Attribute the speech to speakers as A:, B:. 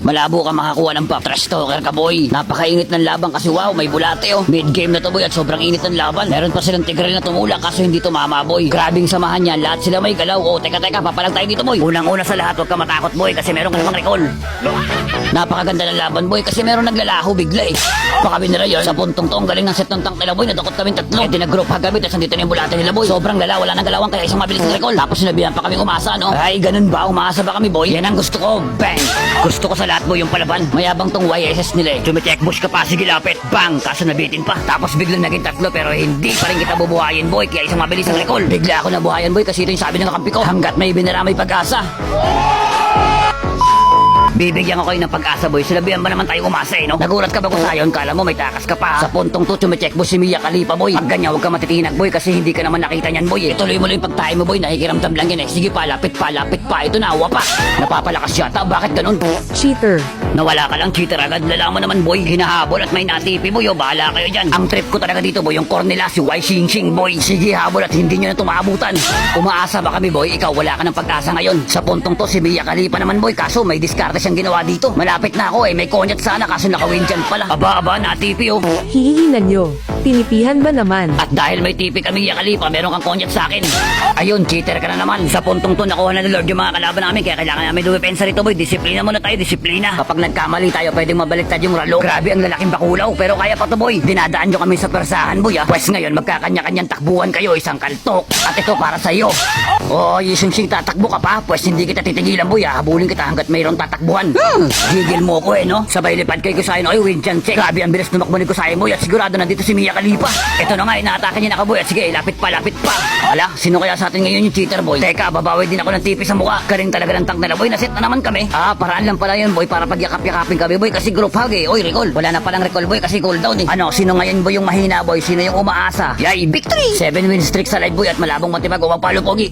A: Malabo ka makakuha ng pop. Trash talker ka, boy. Napakainit ng laban kasi wow, may bulate oh. Mid-game na to, boy, at sobrang init ng laban. Meron pa silang Tigreal na tumula kaso hindi tumama, boy. Grabing samahan yan, lahat sila may galaw. Oh, teka, papalag tayo dito, boy. Unang-una sa lahat, huwag ka matakot, boy, kasi meron ka namang recall. Napakaganda ng laban, boy, kasi meron naglalaho bigla eh. Baka binira yun. Sa puntong to, ang galing ng set ng tank nila, boy. Nadakot kami tatlo. Eh, tinag-group hagabit, tapos nandito na yung bulate nila, boy. Sobrang lala, wala nang galawang kaya isang mabilis na recall. Tapos sinabihan pa kami umasa, no? Ay, ganun ba? Umasa ba kami, boy? Yan ang gusto ko. Bang! Gusto ko sa lahat, boy, yung palaban. Mayabang tong YSS nila eh. Tumitek bush ka pa, sige lapit. Bang! Kaso nabitin pa. Tapos biglang naging tatlo pero hindi pa rin kita bubuhayin, boy. Kaya isang mabilis ang recall. Bigla ako nabuhayan, boy, kasi ito yung sabi ng kakampi ko. Hanggat may binara, may pag-asa. Bibigyan ko kayo ng pag-asa, boy. Sinabihan ba naman tayo umasa eh, no? Nagulat ka ba kung sayon? Kala mo may takas ka pa. Sa puntong to, tumicheck mo si Mia Khalifa, boy. Pag ganyan, huwag ka matitinag, boy, kasi hindi ka naman nakita niyan, boy. Ituloy mo lang yung pagtayo mo, boy. Nakikiramdam lang yan eh. Sige pa, lapit pa. Ito na, awa pa. Napapalakas yata. Bakit ganun?
B: Cheater.
A: Nawala ka lang, cheater agad. Lalaman naman, boy. Hinahabol at may natipi, boy. O, bahala kayo dyan. Ang trip ko talaga dito, boy, yung Cornela, si Y Xing Xing, boy. Sige, habol at hindi nyo na tumaabutan. Umaasa ba kami, boy? Ikaw, wala ka ng pag-asa ngayon. Sa puntong to, si Mia Khalifa naman, boy. Kaso may diskarte siyang ginawa dito. Malapit na ako eh. May konyat sana kaso nakawin dyan pala. Aba, natipi oh.
B: Hihihinan nyo. Tinipihan ba naman?
A: At dahil may tipi kami, Mia Khalifa, meron kang konyat sa akin. Ayun, cheater ka na naman. Sa puntong to, nakuha na ni Lord yung mga kalaban namin. Kaya kailangan namin dumepensa rito, boy. Disiplina muna tayo, disiplina. Kapag nagkamali tayo, pwedeng mabaliktad yung ralo. Grabe ang lalaking bakulaw. Pero kaya pa to, boy. Dinadaan nyo kami sa persahan, boy, ah. Pwes ngayon, magkakanya-kanyang takbuhan kayo. Isang kaltok. At ito para sa'yo. Oh, Yisung-sing, tatakbo ka pa. Pwes hindi kita titigilan, boy, ah. Habulin kita hanggat mayroon tatakbuhan. Gigil mo ko eh, no? Sabay lipad kay Kusayin. Oy, win chan check. Grabe ang bilis tumakbo ni Kusayin, boy. At sigurado nandito si Mia Khalifa. Ito na nga, inaatake niya na ka, boy. At sige, lapit pa. Ala, sino kaya sa atin ngayon yung cheater, boy? Teka, babawi din ako ng tipi sa mukha. Karing talaga ng tank nila, boy. Nasit na naman kami. Ah, paraan lang pala yun, boy. Para pagyakap-yakapin kami, boy. Kasi group hug eh. Oy, recall. Wala na palang recall, boy. Kasi cooldown eh. Ano, sino ngayon, boy, yung mahina, boy? Sino yung umaasa? Yay, victory! 7 win streak sa live, boy. At malabong matibag. Uwang palo, pogi.